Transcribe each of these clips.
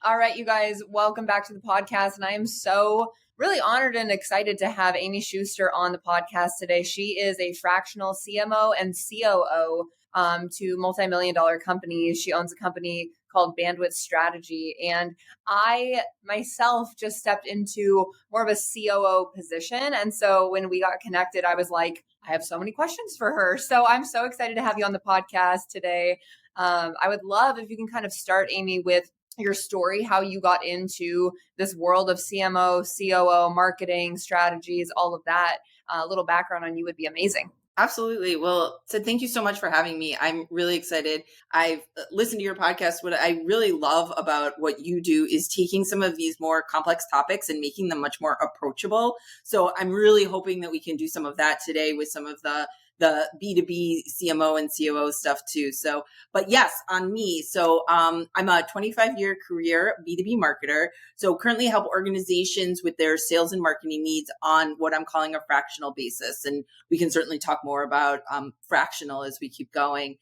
All right, you guys, welcome back to the podcast. And I am so really honored and excited to have Aimee Schuster on the podcast today. She is a fractional CMO and COO to multi-million-dollar companies. She owns a company called Bandwidth Strategy. And I myself just stepped into more of a COO position. And so when we got connected, I was like, I have so many questions for her. So I'm so excited to have you on the podcast today. I would love if you can kind of start, Aimee, with your story, how you got into this world of CMO, COO, marketing, strategies, all of that. A little background on you would be amazing. Absolutely. Well, Sid, thank you so much for having me. I'm really excited. I've listened to your podcast. What I really love about what you do is taking some of these more complex topics and making them much more approachable. So I'm really hoping that we can do some of that today with some of the B2B CMO and COO stuff too. So, but yes, on me. So, I'm a 25-year career B2B marketer. So currently help organizations with their sales and marketing needs on what I'm calling a fractional basis. And we can certainly talk more about, fractional as we keep going.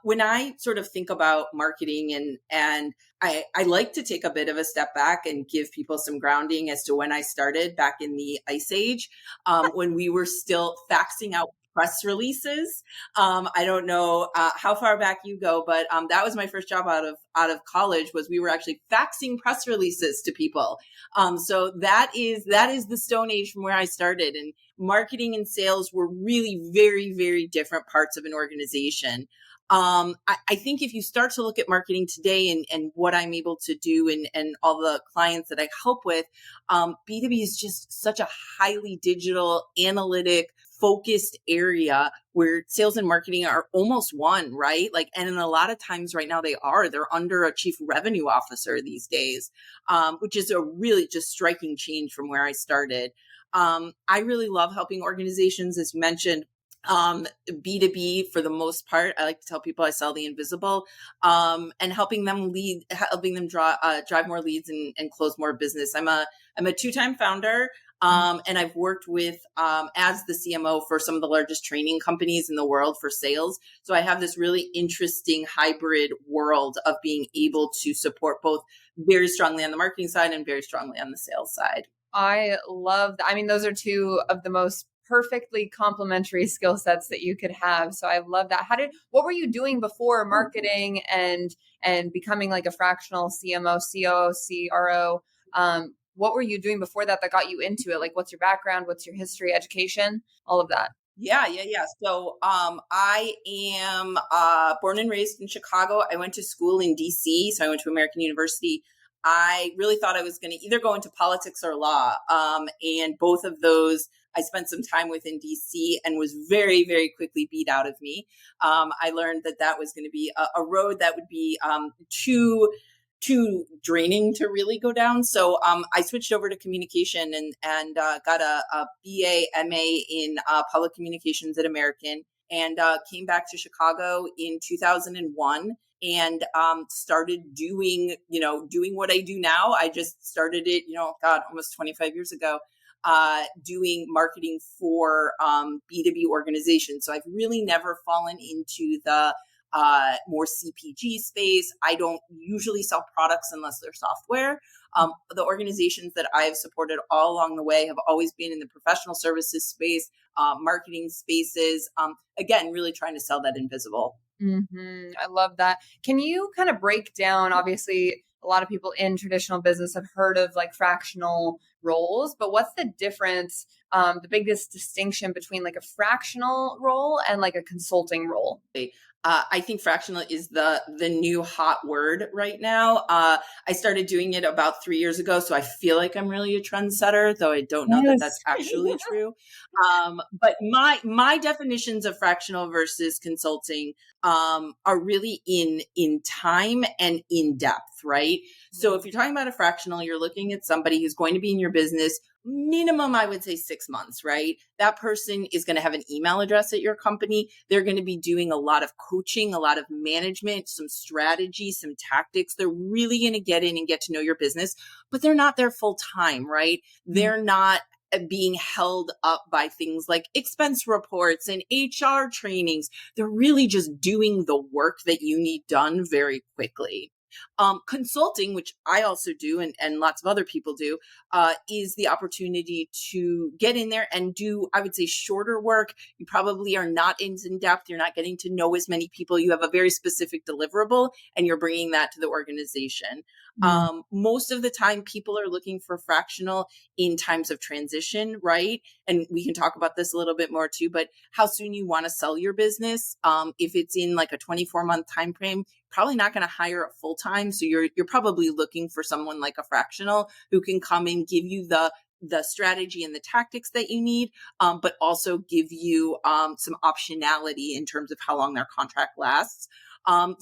When I sort of think about marketing and I like to take a bit of a step back and give people some grounding as to when I started back in the Ice Age, when we were still faxing out press releases. I don't know how far back you go, but that was my first job out of college. Was we were actually faxing press releases to people. So that is the Stone Age from where I started. And marketing and sales were really very, very different parts of an organization. I think if you start to look at marketing today and what I'm able to do and all the clients that I help with, B2B is just such a highly digital, analytic, focused area where sales and marketing are almost one, right? Like, and in a lot of times right now they're under a chief revenue officer these days, which is a really just striking change from where I started. I really love helping organizations, as you mentioned. B2B for the most part. I like to tell people I sell the invisible, and helping them drive more leads and close more business. I'm a 2-time founder. And I've worked with, as the CMO for some of the largest training companies in the world for sales. So I have this really interesting hybrid world of being able to support both very strongly on the marketing side and very strongly on the sales side. I love that. I mean, those are two of the most perfectly complementary skill sets that you could have. So I love that. What were you doing before marketing and becoming like a fractional CMO, COO, CRO? What were you doing before that got you into it? Like, what's your background? What's your history, education, all of that? Yeah. So, I am, born and raised in Chicago. I went to school in DC. So I went to American University. I really thought I was going to either go into politics or law. And both of those I spent some time with in DC and was very, very quickly beat out of me. I learned that was going to be a road that would be, too draining to really go down. So I switched over to communication and got a BA, MA in public communications at American, and came back to Chicago in 2001 and started doing what I do now. I just started it, almost 25 years ago, doing marketing for B2B organizations. So I've really never fallen into the more CPG space. I don't usually sell products unless they're software. The organizations that I've supported all along the way have always been in the professional services space, marketing spaces. Again, really trying to sell that invisible. Mm-hmm. I love that. Can you kind of break down, obviously, a lot of people in traditional business have heard of like fractional roles, but what's the difference, the biggest distinction between like a fractional role and like a consulting role? I think fractional is the new hot word right now. I started doing it about 3 years ago, so I feel like I'm really a trendsetter, though I don't know that that's actually true. But my definitions of fractional versus consulting are really in time and in depth, right? So if you're talking about a fractional, you're looking at somebody who's going to be in your business minimum, I would say 6 months, right? That person is going to have an email address at your company. They're going to be doing a lot of coaching, a lot of management, some strategy, some tactics. They're really going to get in and get to know your business, but they're not there full time, right? They're not being held up by things like expense reports and HR trainings. They're really just doing the work that you need done very quickly. Consulting, which I also do, and lots of other people do, is the opportunity to get in there and do, I would say, shorter work. You probably are not in depth. You're not getting to know as many people. You have a very specific deliverable, and you're bringing that to the organization. Most of the time, people are looking for fractional in times of transition, right? And we can talk about this a little bit more too, but how soon you want to sell your business. If it's in like a 24-month time frame, probably not going to hire a full-time. So you're probably looking for someone like a fractional who can come and give you the strategy and the tactics that you need, but also give you some optionality in terms of how long their contract lasts.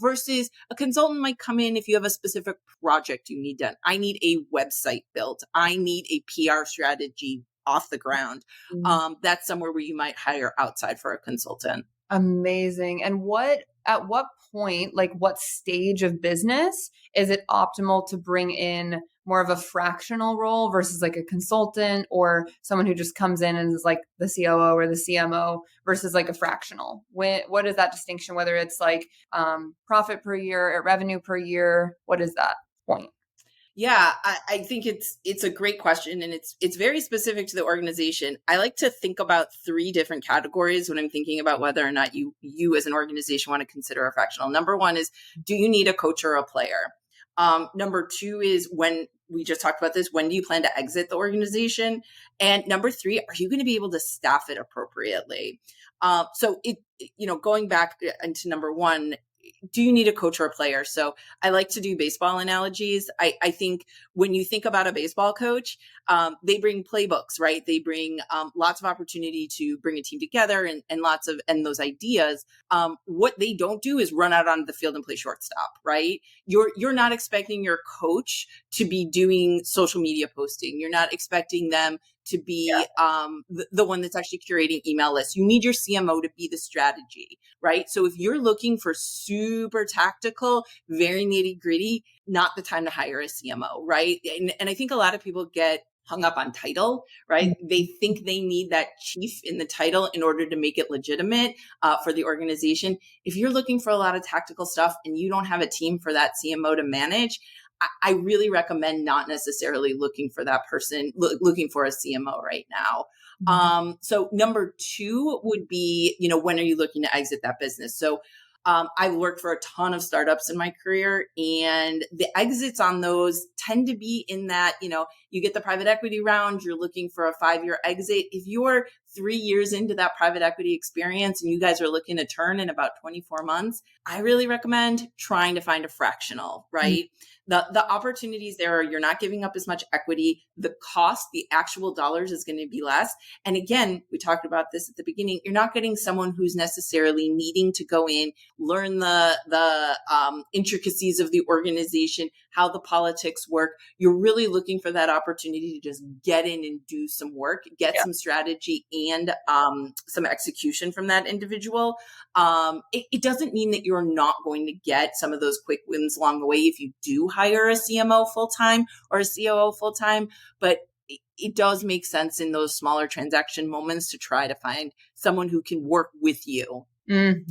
Versus a consultant might come in if you have a specific project you need done. I need a website built. I need a PR strategy off the ground. That's somewhere where you might hire outside for a consultant. Amazing. And at what point, like what stage of business is it optimal to bring in more of a fractional role versus like a consultant or someone who just comes in and is like the COO or the CMO versus like a fractional? What is that distinction? Whether it's like profit per year or revenue per year, what is that point? Yeah, I think it's a great question, and it's very specific to the organization. I like to think about 3 different categories when I'm thinking about whether or not you as an organization want to consider a fractional. Number 1 is, do you need a coach or a player? Number 2 is, when we just talked about this, when do you plan to exit the organization? And number 3, are you going to be able to staff it appropriately? So going back into number 1, do you need a coach or a player? So I like to do baseball analogies. I think when you think about a baseball coach, they bring playbooks, right? They bring lots of opportunity to bring a team together and those ideas. What they don't do is run out onto the field and play shortstop, right? You're not expecting your coach to be doing social media posting. You're not expecting them to be the one that's actually curating email lists. You need your CMO to be the strategy, right? So if you're looking for super tactical, very nitty gritty, not the time to hire a CMO, right? And I think a lot of people get hung up on title, right? They think they need that chief in the title in order to make it legitimate for the organization. If you're looking for a lot of tactical stuff and you don't have a team for that CMO to manage, I really recommend not necessarily looking for that person, looking for a CMO right now. So number 2 would be, when are you looking to exit that business? So I've worked for a ton of startups in my career, and the exits on those tend to be in that, you get the private equity round, you're looking for a 5-year exit. If you're 3 years into that private equity experience and you guys are looking to turn in about 24 months, I really recommend trying to find a fractional, right? The opportunities there are, you're not giving up as much equity. The cost, the actual dollars, is going to be less. And again, we talked about this at the beginning. You're not getting someone who's necessarily needing to go in, learn the intricacies of the organization, how the politics work. You're really looking for that opportunity to just get in and do some work, get some strategy and some execution from that individual. It doesn't mean that you're not going to get some of those quick wins along the way if you do hire a CMO full-time or a COO full-time, but it does make sense in those smaller transaction moments to try to find someone who can work with you. And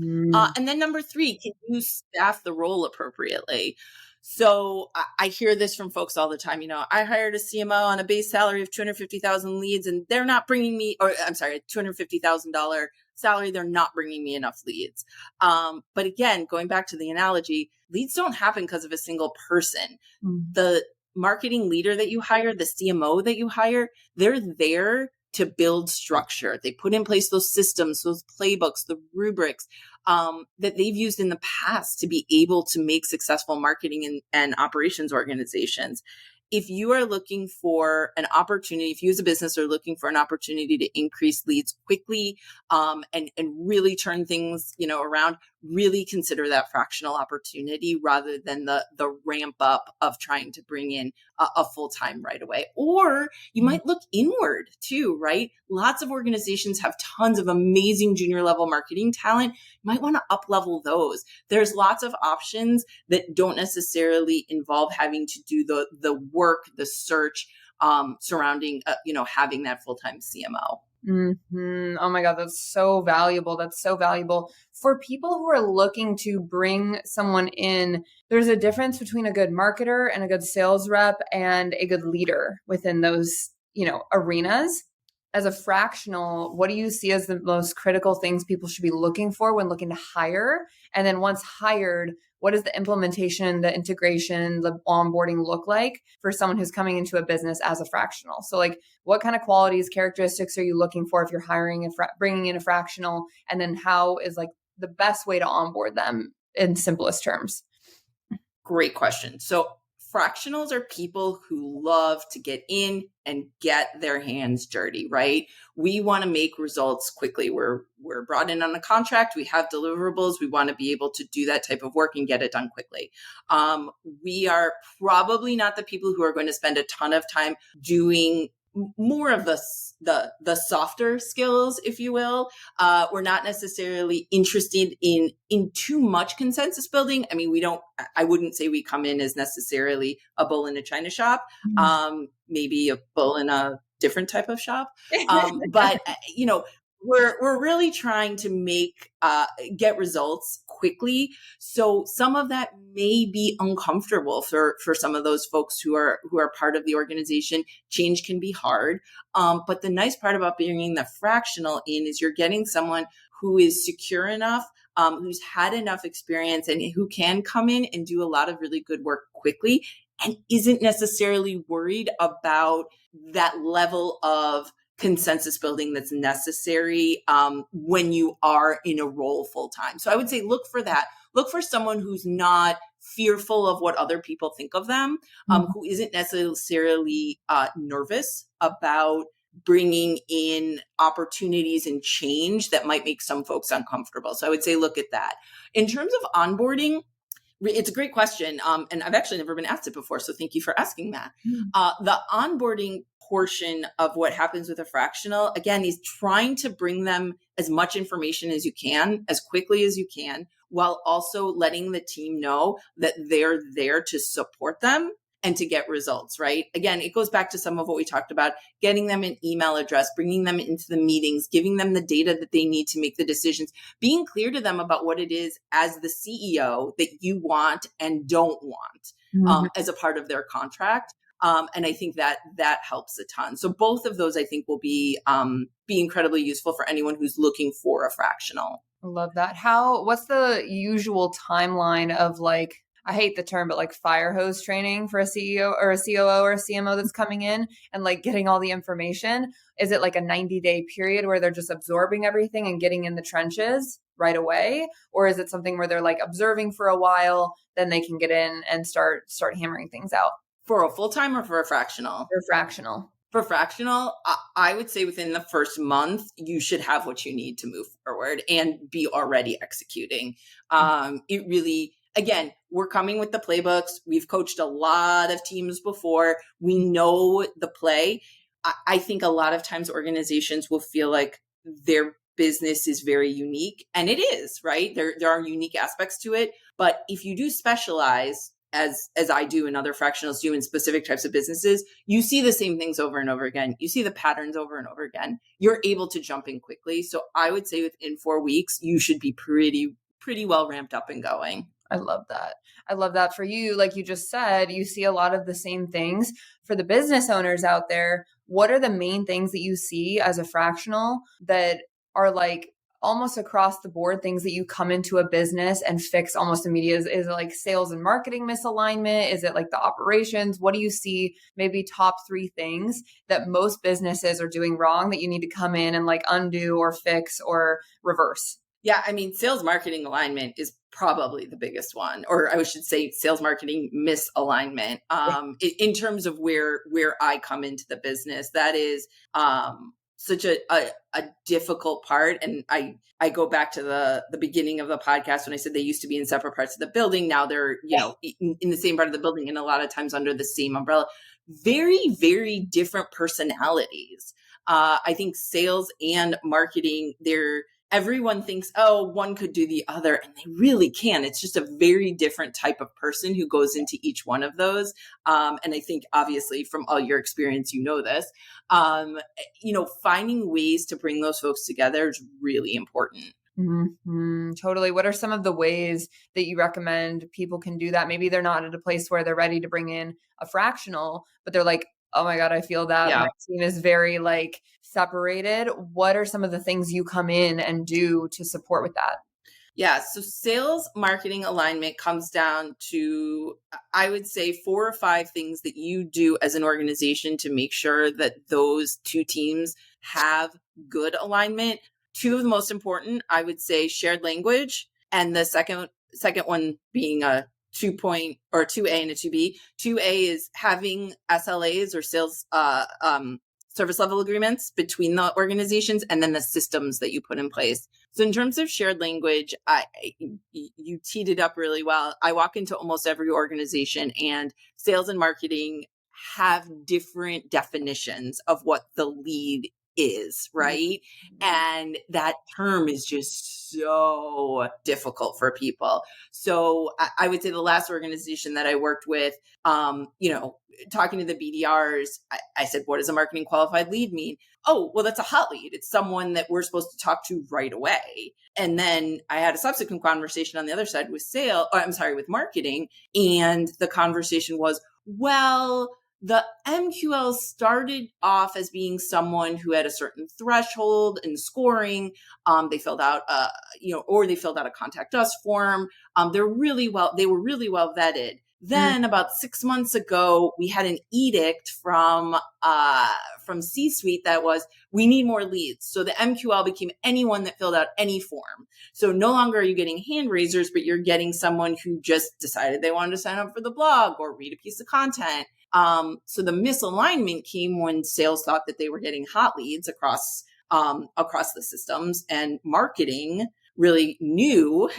then number 3, can you staff the role appropriately? So I hear this from folks all the time. I hired a CMO on a base salary of 250,000 leads, and they're not bringing me, or I'm sorry, $250,000 salary. They're not bringing me enough leads. But again, going back to the analogy, leads don't happen because of a single person. The marketing leader that you hire, the CMO that you hire, they're there to build structure. They put in place those systems, those playbooks, the rubrics that they've used in the past to be able to make successful marketing and operations organizations. If you are looking for an opportunity, if you as a business are looking for an opportunity to increase leads quickly and really turn things around, really consider that fractional opportunity rather than the ramp up of trying to bring in a full-time right away. Or you might look inward too, right? Lots of organizations have tons of amazing junior level marketing talent. You might want to up level those. There's lots of options that don't necessarily involve having to do the work, the search surrounding having that full-time CMO. Oh my God, that's so valuable. That's so valuable. For people who are looking to bring someone in, there's a difference between a good marketer and a good sales rep and a good leader within those, arenas. As a fractional, what do you see as the most critical things people should be looking for when looking to hire? And then once hired, what does the implementation, the integration, the onboarding look like for someone who's coming into a business as a fractional? So like, what kind of qualities, characteristics are you looking for if you're hiring and bringing in a fractional? And then how is like the best way to onboard them in simplest terms? Great question. So fractionals are people who love to get in and get their hands dirty, right? We want to make results quickly. We're brought in on a contract. We have deliverables. We want to be able to do that type of work and get it done quickly. We are probably not the people who are going to spend a ton of time doing more of the softer skills, if you will. We're not necessarily interested in too much consensus building. I mean, I wouldn't say we come in as necessarily a bull in a china shop, maybe a bull in a different type of shop. But we're really trying to get results quickly. So some of that may be uncomfortable for some of those folks who are part of the organization. Change can be hard. But the nice part about bringing the fractional in is you're getting someone who is secure enough, who's had enough experience, and who can come in and do a lot of really good work quickly and isn't necessarily worried about that level of consensus building that's necessary when you are in a role full time. So I would say look for that. Look for someone who's not fearful of what other people think of them, who isn't necessarily nervous about bringing in opportunities and change that might make some folks uncomfortable. So I would say look at that. In terms of onboarding, it's a great question. And I've actually never been asked it before. So thank you for asking that. The onboarding portion of what happens with a fractional, again, is trying to bring them as much information as you can, as quickly as you can, while also letting the team know that they're there to support them and to get results, right? Again, it goes back to some of what we talked about, getting them an email address, bringing them into the meetings, giving them the data that they need to make the decisions, being clear to them about what it is as the CEO that you want and don't want as a part of their contract. And I think that helps a ton. So both of those, I think, will be incredibly useful for anyone who's looking for a fractional. I love that. What's the usual timeline of like, I hate the term, but like fire hose training for a CEO or a COO or a CMO that's coming in and like getting all the information? Is it like a 90-day period where they're just absorbing everything and getting in the trenches right away? Or is it something where they're like observing for a while, then they can get in and start hammering things out? For a full-time or for a fractional? For fractional. For fractional, I would say within the first month, you should have what you need to move forward and be already executing. It really, again, we're coming with the playbooks. We've coached a lot of teams before. We know the play. I think a lot of times organizations will feel like their business is very unique, and it is, right? There are unique aspects to it. But if you do specialize, as I do and other fractionals do in specific types of businesses, you see the same things over and over again. You see the patterns over and over again. You're able to jump in quickly. So I would say within 4 weeks, you should be pretty well ramped up and going. I love that. I love that for you. Like you just said, you see a lot of the same things. For the business owners out there, what are the main things that you see as a fractional that are like almost across the board things that you come into a business and fix almost immediately? Is it like sales and marketing misalignment? Is it like the operations? What do you see maybe top 3 things that most businesses are doing wrong that you need to come in and like undo or fix or reverse? Yeah, I mean, sales marketing alignment is probably the biggest one, or I should say sales marketing misalignment. In terms of where I come into the business, that is such a difficult part. And I go back to the beginning of the podcast when I said they used to be in separate parts of the building. Now they're, in the same part of the building and a lot of times under the same umbrella. Very, very different personalities. I think sales and marketing, everyone thinks, oh, one could do the other, and they really can. It's just a very different type of person who goes into each one of those. And I think obviously from all your experience, you know this, finding ways to bring those folks together is really important. Totally. What are some of the ways that you recommend people can do that? Maybe they're not at a place where they're ready to bring in a fractional, but they're like, oh my God, I feel that my team is very like separated. What are some of the things you come in and do to support with that? Yeah. So sales marketing alignment comes down to, I would say, 4 or 5 things that you do as an organization to make sure that those two teams have good alignment. 2 of the most important, I would say, shared language. And the second one being a 2-point or 2A and a 2B. 2A is having SLAs or sales service level agreements between the organizations, and then the systems that you put in place. So in terms of shared language, you teed it up really well. I walk into almost every organization, and sales and marketing have different definitions of what the lead is, right? And that term is just so difficult for people. So I would say the last organization that I worked with, talking to the BDRs, I said, what does a marketing qualified lead mean? Oh, well, that's a hot lead. It's someone that we're supposed to talk to right away. And then I had a subsequent conversation on the other side with marketing. And the conversation was, well, the MQL started off as being someone who had a certain threshold in scoring. They filled out, they filled out a contact us form. They were really well vetted. Then about 6 months ago, we had an edict from C-suite that was, we need more leads. So the MQL became anyone that filled out any form. So no longer are you getting hand raisers, but you're getting someone who just decided they wanted to sign up for the blog or read a piece of content. So the misalignment came when sales thought that they were getting hot leads across the systems, and marketing really knew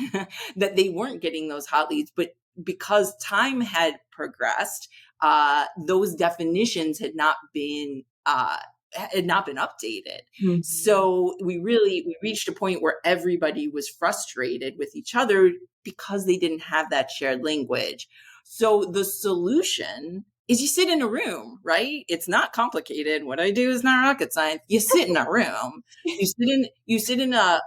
that they weren't getting those hot leads, but because time had progressed, those definitions had not been updated. So we reached a point where everybody was frustrated with each other because they didn't have that shared language. So the solution is you sit in a room, right? It's not complicated. What I do is not rocket science. You sit in a room. You sit in a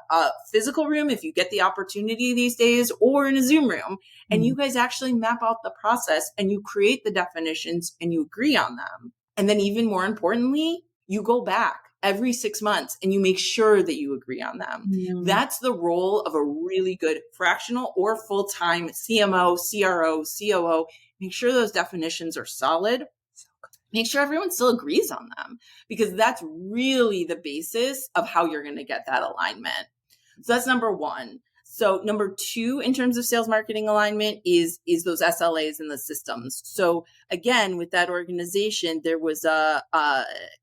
physical room if you get the opportunity these days, or in a Zoom room, and you guys actually map out the process and you create the definitions and you agree on them. And then even more importantly, you go back every 6 months and you make sure that you agree on them. That's the role of a really good fractional or full-time CMO, CRO, COO. Make sure those definitions are solid. Make sure everyone still agrees on them, because that's really the basis of how you're going to get that alignment. So that's number 1. So number 2, in terms of sales marketing alignment, is those SLAs and the systems. So again, with that organization, there was a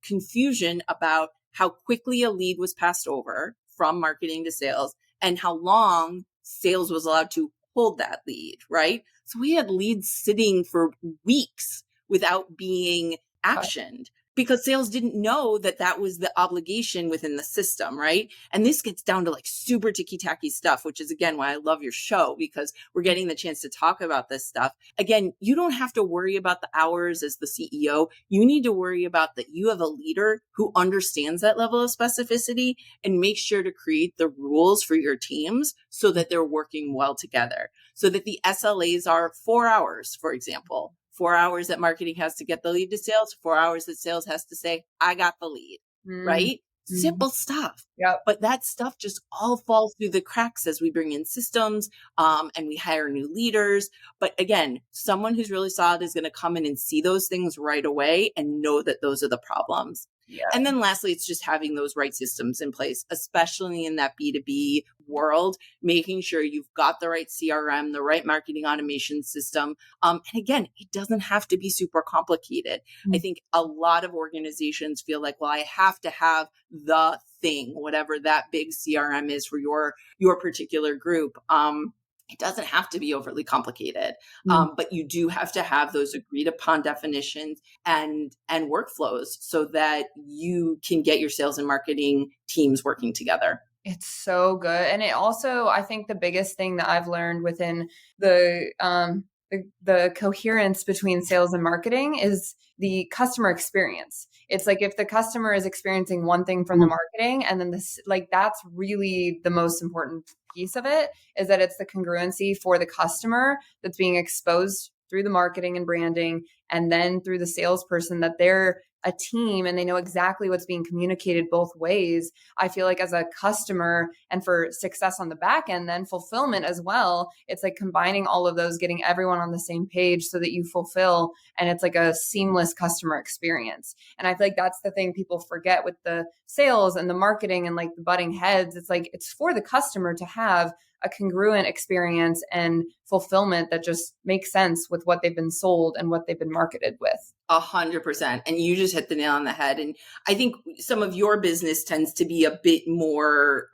confusion about how quickly a lead was passed over from marketing to sales and how long sales was allowed to hold that lead, right? So we had leads sitting for weeks without being actioned because sales didn't know that that was the obligation within the system, right? And this gets down to like super ticky-tacky stuff, which is, again, why I love your show, because we're getting the chance to talk about this stuff. Again, you don't have to worry about the hours as the CEO. You need to worry about that you have a leader who understands that level of specificity and makes sure to create the rules for your teams so that they're working well together. So that the SLAs are 4 hours, for example. 4 hours that marketing has to get the lead to sales, 4 hours that sales has to say, I got the lead, right? Simple stuff. Yep. But that stuff just all falls through the cracks as we bring in systems and we hire new leaders. But again, someone who's really solid is going to come in and see those things right away and know that those are the problems. Yeah. And then lastly, it's just having those right systems in place, especially in that B2B world, making sure you've got the right CRM, the right marketing automation system. And again, it doesn't have to be super complicated. I think a lot of organizations feel like, well, I have to have the thing, whatever that big CRM is for your particular group. It doesn't have to be overly complicated, but you do have to have those agreed upon definitions and workflows so that you can get your sales and marketing teams working together. It's so good. And it also, I think the biggest thing that I've learned within the coherence between sales and marketing is the customer experience. It's like if the customer is experiencing one thing from the marketing, and then this, like, that's really the most important piece of it, is that it's the congruency for the customer that's being exposed through the marketing and branding, and then through the salesperson, that they're a team and they know exactly what's being communicated both ways. I feel like as a customer, and for success on the back end, then fulfillment as well, it's like combining all of those, getting everyone on the same page so that you fulfill, and it's like a seamless customer experience. And I feel like that's the thing people forget with the sales and the marketing and like the butting heads. It's like it's for the customer to have a congruent experience and fulfillment that just makes sense with what they've been sold and what they've been marketed with. 100%. And you just hit the nail on the head. And I think some of your business tends to be a bit more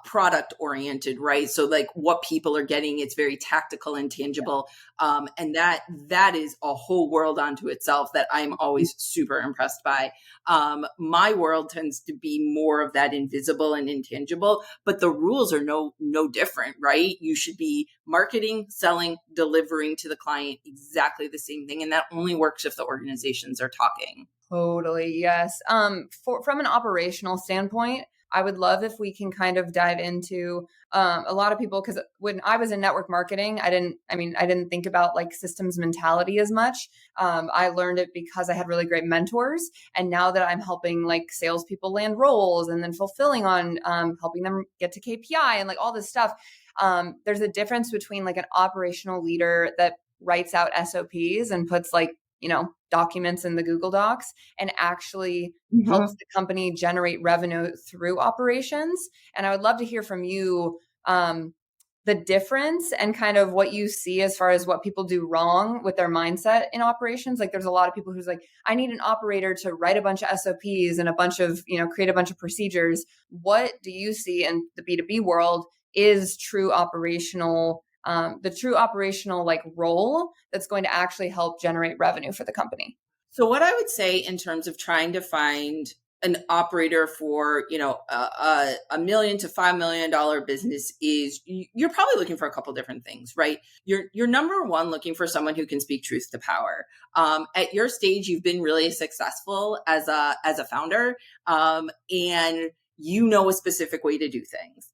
product oriented, right? So like what people are getting, it's very tactical and tangible. And that is a whole world unto itself that I'm always super impressed by. My world tends to be more of that invisible and intangible, but the rules are no different, right? You should be marketing, selling, delivering to the client exactly the same thing. And that only works if the organizations are talking. Totally. Yes. From an operational standpoint, I would love if we can kind of dive into a lot of people, because when I was in network marketing, I didn't think about like systems mentality as much. I learned it because I had really great mentors. And now that I'm helping like salespeople land roles and then fulfilling on helping them get to KPI and like all this stuff, there's a difference between like an operational leader that writes out SOPs and puts like, documents in the Google Docs, and actually helps the company generate revenue through operations. And I would love to hear from you the difference and kind of what you see as far as what people do wrong with their mindset in operations. Like there's a lot of people who's like, I need an operator to write a bunch of SOPs and a bunch of, create a bunch of procedures. What do you see in the B2B world is true operational the true operational like role that's going to actually help generate revenue for the company? So what I would say in terms of trying to find an operator for, $1 million to $5 million business is you're probably looking for a couple different things, right? You're number one, looking for someone who can speak truth to power. At your stage, you've been really successful as a founder, and you know a specific way to do things.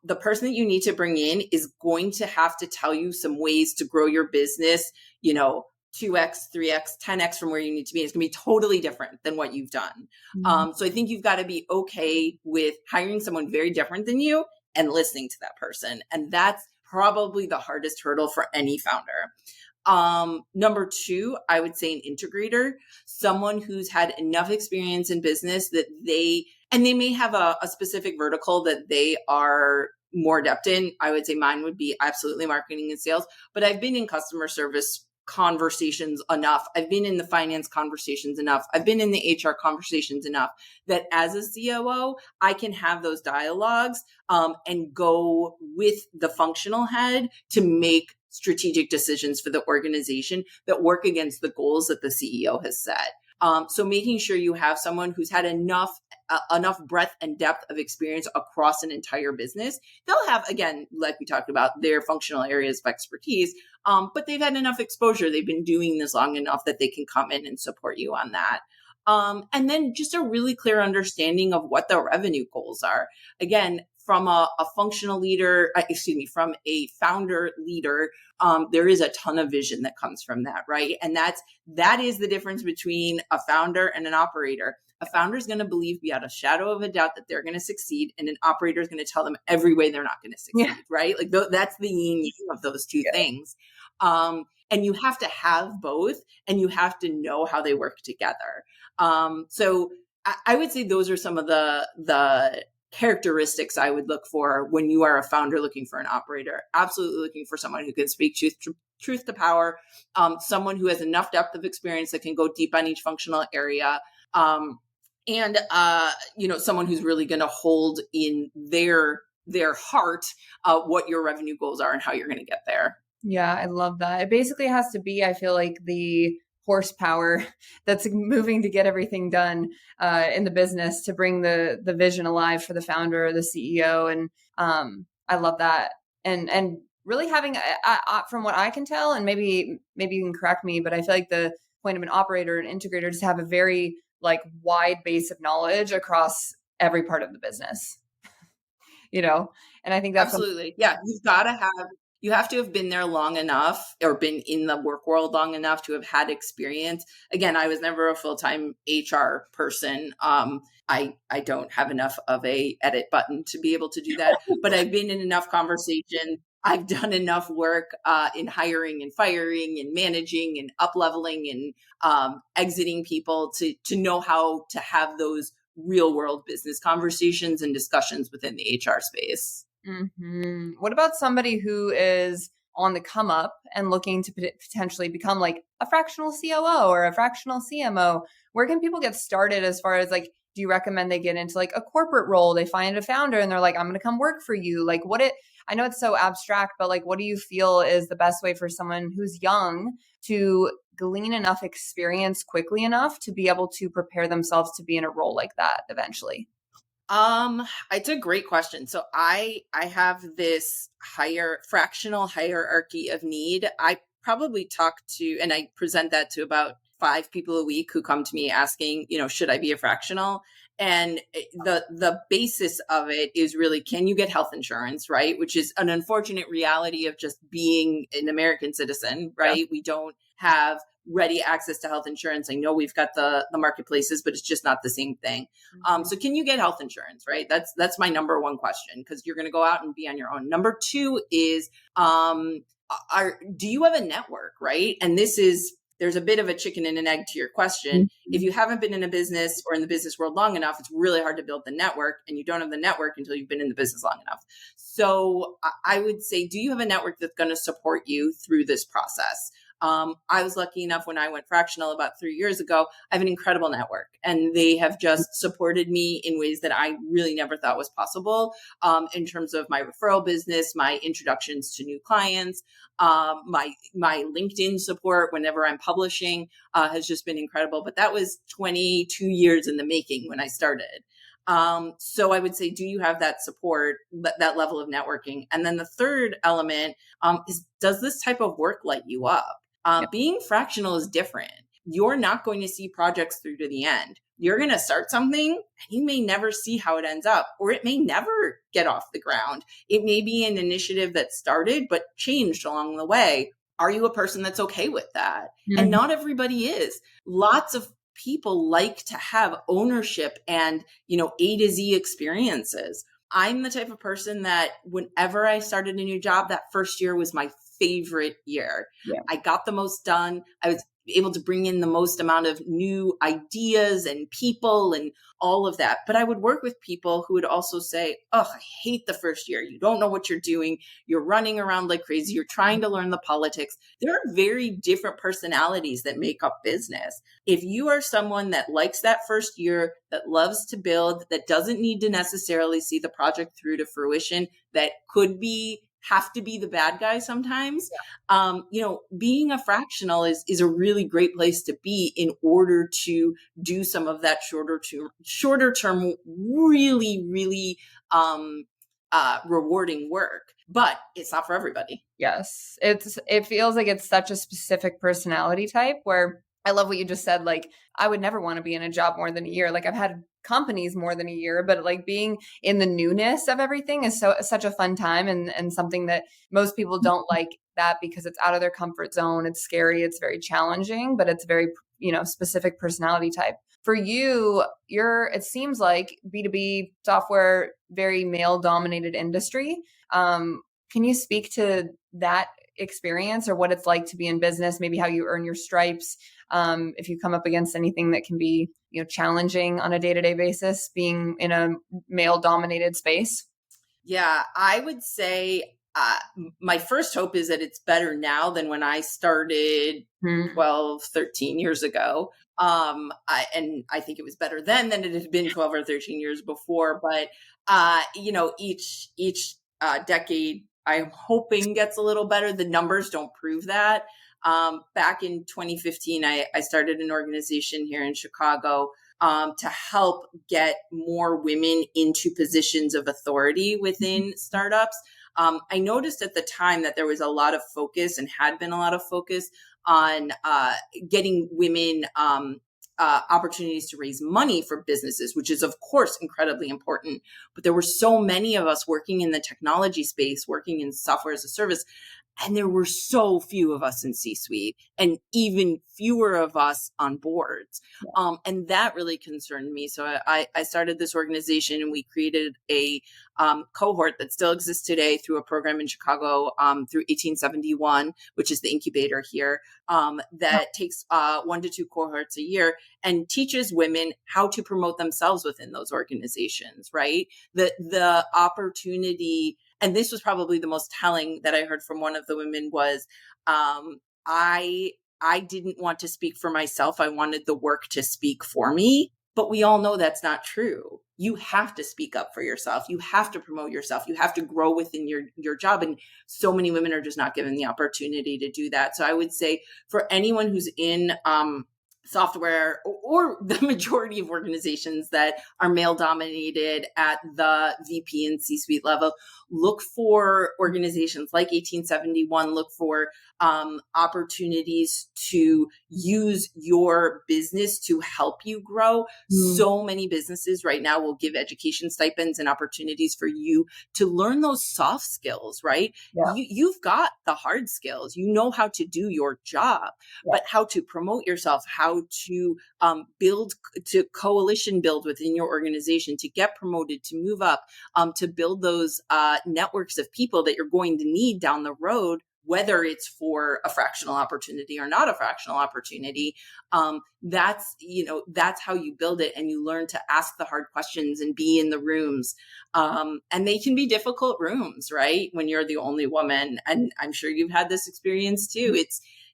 The person that you need to bring in is going to have to tell you some ways to grow your business, 2x, 3x, 10x from where you need to be. It's going to be totally different than what you've done. So I think you've got to be okay with hiring someone very different than you and listening to that person. And that's probably the hardest hurdle for any founder. Number two, I would say an integrator, someone who's had enough experience in business that they may have a specific vertical that they are more adept in. I would say mine would be absolutely marketing and sales, but I've been in customer service conversations enough. I've been in the finance conversations enough. I've been in the HR conversations enough that as a COO, I can have those dialogues and go with the functional head to make strategic decisions for the organization that work against the goals that the CEO has set. So making sure you have someone who's had enough breadth and depth of experience across an entire business. They'll have, again, like we talked about, their functional areas of expertise, but they've had enough exposure. They've been doing this long enough that they can come in and support you on that. And then just a really clear understanding of what the revenue goals are. Again, from a functional leader, from a founder leader, there is a ton of vision that comes from that, right? And that is the difference between a founder and an operator. A founder is going to believe beyond a shadow of a doubt that they're going to succeed, and an operator is going to tell them every way they're not going to succeed, right? Like that's the yin yang of those two things. And you have to have both, and you have to know how they work together. So I would say those are some of the characteristics I would look for when you are a founder looking for an operator. Absolutely looking for someone who can speak truth to power, someone who has enough depth of experience that can go deep on each functional area, and someone who's really going to hold in their heart what your revenue goals are and how you're going to get there. Yeah, I love that. It basically has to be, I feel like, the horsepower that's moving to get everything done in the business to bring the vision alive for the founder or the CEO. And I love that. And really having, from what I can tell, and maybe you can correct me, but I feel like the point of an operator and integrator is to have a very like wide base of knowledge across every part of the business, and I think that's absolutely. Yeah. You have to have been there long enough or been in the work world long enough to have had experience. Again, I was never a full-time HR person. I don't have enough of a edit button to be able to do that, but I've been in enough conversation. I've done enough work in hiring and firing and managing and up-leveling and exiting people to know how to have those real world business conversations and discussions within the HR space. Mm-hmm. What about somebody who is on the come up and looking to potentially become like a fractional COO or a fractional CMO? Where can people get started as far as like, do you recommend they get into like a corporate role? They find a founder and they're like, I'm going to come work for you. Like I know it's so abstract, but like, what do you feel is the best way for someone who's young to glean enough experience quickly enough to be able to prepare themselves to be in a role like that eventually? It's a great question. So I have this fractional hierarchy of need. I probably talk to, and I present that to about 5 people a week who come to me asking, should I be a fractional? And the basis of it is really, can you get health insurance, right? Which is an unfortunate reality of just being an American citizen, right? Yeah. We don't have ready access to health insurance. I know we've got the marketplaces, but it's just not the same thing. Mm-hmm. So can you get health insurance, right? That's my number one question, because you're going to go out and be on your own. Number 2 is, do you have a network, right? And there's a bit of a chicken and an egg to your question. Mm-hmm. If you haven't been in a business or in the business world long enough, it's really hard to build the network, and you don't have the network until you've been in the business long enough. So I would say, do you have a network that's going to support you through this process? I was lucky enough when I went fractional about 3 years ago. I have an incredible network, and they have just supported me in ways that I really never thought was possible, in terms of my referral business, my introductions to new clients, my LinkedIn support whenever I'm publishing has just been incredible. But that was 22 years in the making when I started. So I would say, do you have that support, that level of networking? And then the third element is, does this type of work light you up? Being fractional is different. You're not going to see projects through to the end. You're going to start something and you may never see how it ends up, or it may never get off the ground. It may be an initiative that started but changed along the way. Are you a person that's okay with that? Mm-hmm. And not everybody is. Lots of people like to have ownership and, A to Z experiences. I'm the type of person that whenever I started a new job, that first year was my favorite year. Yeah. I got the most done. I was able to bring in the most amount of new ideas and people and all of that. But I would work with people who would also say, oh, I hate the first year. You don't know what you're doing. You're running around like crazy. You're trying to learn the politics. There are very different personalities that make up business. If you are someone that likes that first year, that loves to build, that doesn't need to necessarily see the project through to fruition, that have to be the bad guy sometimes. Yeah. Being a fractional is a really great place to be in order to do some of that shorter term, really, really rewarding work. But it's not for everybody. Yes. It feels like it's such a specific personality type where I love what you just said. Like, I would never want to be in a job more than a year. Like, I've had companies more than a year, but like being in the newness of everything is such a fun time, and something that most people don't like that because it's out of their comfort zone. It's scary. It's very challenging, but it's very, specific personality type. For you, it seems like B2B software, very male dominated industry. Can you speak to that experience or what it's like to be in business, maybe how you earn your stripes, if you come up against anything that can be challenging on a day-to-day basis being in a male dominated space? Yeah, I would say my first hope is that it's better now than when I started 12, 13 years ago. I think it was better then than it had been 12 or 13 years before. But, each decade I'm hoping gets a little better. The numbers don't prove that. Back in 2015, I started an organization here in Chicago to help get more women into positions of authority within startups. I noticed at the time that there was a lot of focus and had been a lot of focus on getting women opportunities to raise money for businesses, which is, of course, incredibly important. But there were so many of us working in the technology space, working in software as a service, and there were so few of us in C-suite and even fewer of us on boards. And that really concerned me. So I started this organization, and we created a cohort that still exists today through a program in Chicago through 1871, which is the incubator here, that takes 1 to 2 cohorts a year and teaches women how to promote themselves within those organizations, right? The opportunity. And this was probably the most telling that I heard from one of the women was, I didn't want to speak for myself. I wanted the work to speak for me. But we all know that's not true. You have to speak up for yourself. You have to promote yourself. You have to grow within your job. And so many women are just not given the opportunity to do that. So I would say for anyone who's in software or the majority of organizations that are male dominated at the VP and C-suite level, look for organizations like 1871, look for opportunities to use your business to help you grow. So many businesses right now will give education stipends and opportunities for you to learn those soft skills, right? Yeah. You've got the hard skills. You know how to do your job, but how to promote yourself, how to build, to coalition build within your organization, to get promoted, to move up, to build those networks of people that you're going to need down the road, whether it's for a fractional opportunity or not a fractional opportunity. That's how you build it, and you learn to ask the hard questions and be in the rooms. And they can be difficult rooms, right? When you're the only woman. And I'm sure you've had this experience too.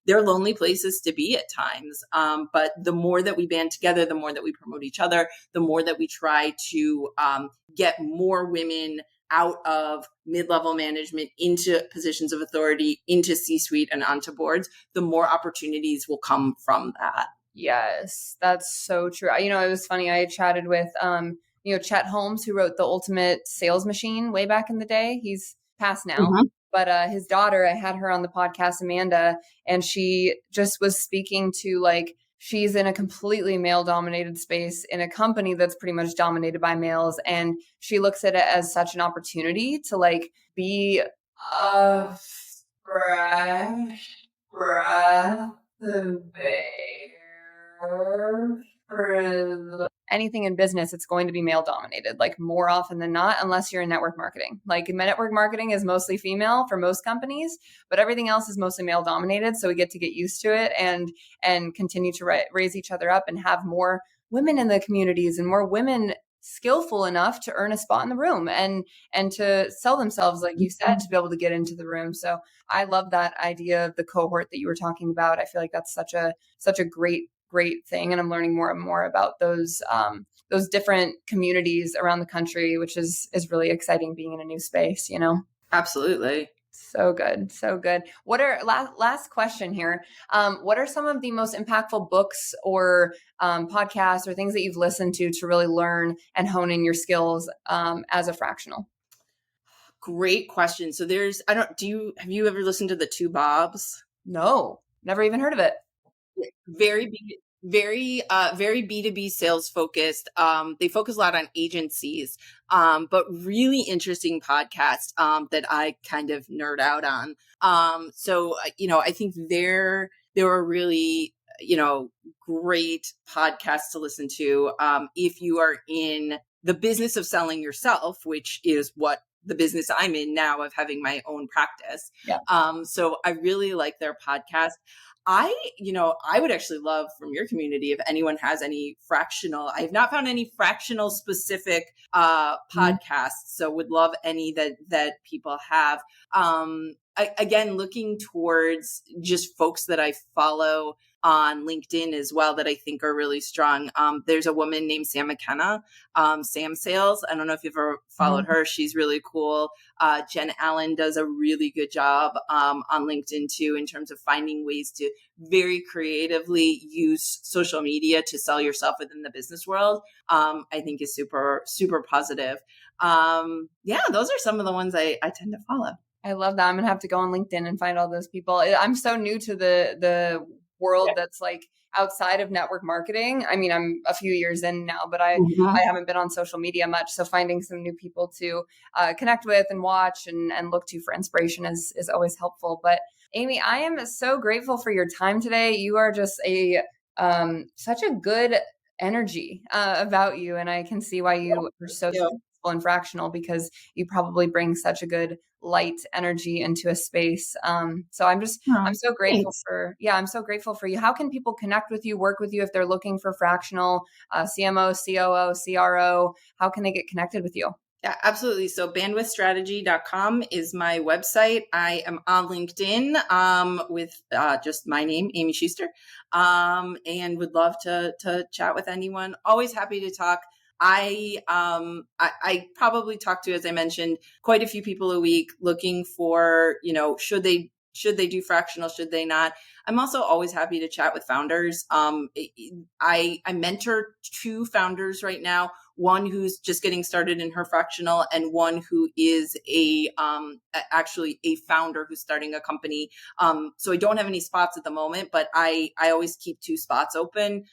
They're lonely places to be at times. But the more that we band together, the more that we promote each other, the more that we try to get more women out of mid-level management into positions of authority, into C-suite and onto boards, the more opportunities will come from that. Yes, that's so true. It was funny. I chatted with, Chet Holmes, who wrote The Ultimate Sales Machine way back in the day. He's passed now. Mm-hmm. But his daughter, I had her on the podcast, Amanda, and she just was speaking to she's in a completely male dominated space in a company that's pretty much dominated by males. And she looks at it as such an opportunity to be a fresh breath of air. Anything in business, it's going to be male dominated, more often than not, unless you're in network marketing. Network marketing is mostly female for most companies, but everything else is mostly male dominated. So we get to get used to it and continue to raise each other up and have more women in the communities and more women skillful enough to earn a spot in the room and to sell themselves, like you said, to be able to get into the room. So I love that idea of the cohort that you were talking about. I feel like that's such a great thing. And I'm learning more and more about those different communities around the country, which is really exciting being in a new space, Absolutely. So good. So good. What are last question here? What are some of the most impactful books or podcasts or things that you've listened to really learn and hone in your skills as a fractional? Great question. So have you ever listened to the Two Bobs? No, never even heard of it. Very B2B sales focused. They focus a lot on agencies, but really interesting podcast that I kind of nerd out on. So I think there are really great podcasts to listen to if you are in the business of selling yourself, which is what the business I'm in now of having my own practice. Yeah. So I really like their podcast. I would actually love from your community if anyone has any fractional. I have not found any fractional specific podcasts, so would love any that people have. Again, looking towards just folks that I follow on LinkedIn as well that I think are really strong. There's a woman named Sam McKenna, Sam Sales. I don't know if you've ever followed her. She's really cool. Jen Allen does a really good job on LinkedIn too, in terms of finding ways to very creatively use social media to sell yourself within the business world. I think is super, super positive. Those are some of the ones I tend to follow. I love that. I'm going to have to go on LinkedIn and find all those people. I'm so new to the world that's like outside of network marketing. I mean, I'm a few years in now, but I haven't been on social media much. So finding some new people to connect with and watch and look to for inspiration is always helpful. But Aimee, I am so grateful for your time today. You are just such a good energy about you. And I can see why you are so successful in Fractional, because you probably bring such a good light energy into a space. So I'm so grateful I'm so grateful for you. How can people connect with you, work with you if they're looking for Fractional, CMO, COO, CRO? How can they get connected with you? Yeah, absolutely. So bandwidthstrategy.com is my website. I am on LinkedIn with just my name, Aimee Schuster, and would love to chat with anyone. Always happy to talk. I probably talk to, as I mentioned, quite a few people a week looking for, should they do Fractional? Should they not? I'm also always happy to chat with founders. I mentor 2 founders right now, one who's just getting started in her Fractional and one who is actually a founder who's starting a company. So I don't have any spots at the moment, but I always keep 2 spots open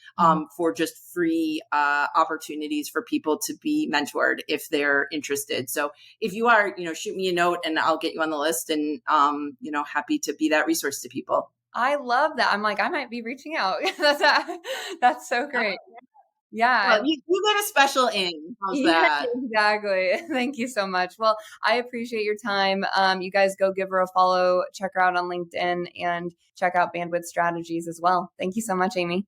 for just free opportunities for people to be mentored if they're interested. So if you are, shoot me a note and I'll get you on the list, and happy to be that resource to people. I love that. I'm like, I might be reaching out. That's so great. Yeah. Well, you get a special in. How's that? Exactly. Thank you so much. Well, I appreciate your time. You guys go give her a follow, check her out on LinkedIn, and check out Bandwidth Strategies as well. Thank you so much, Aimee.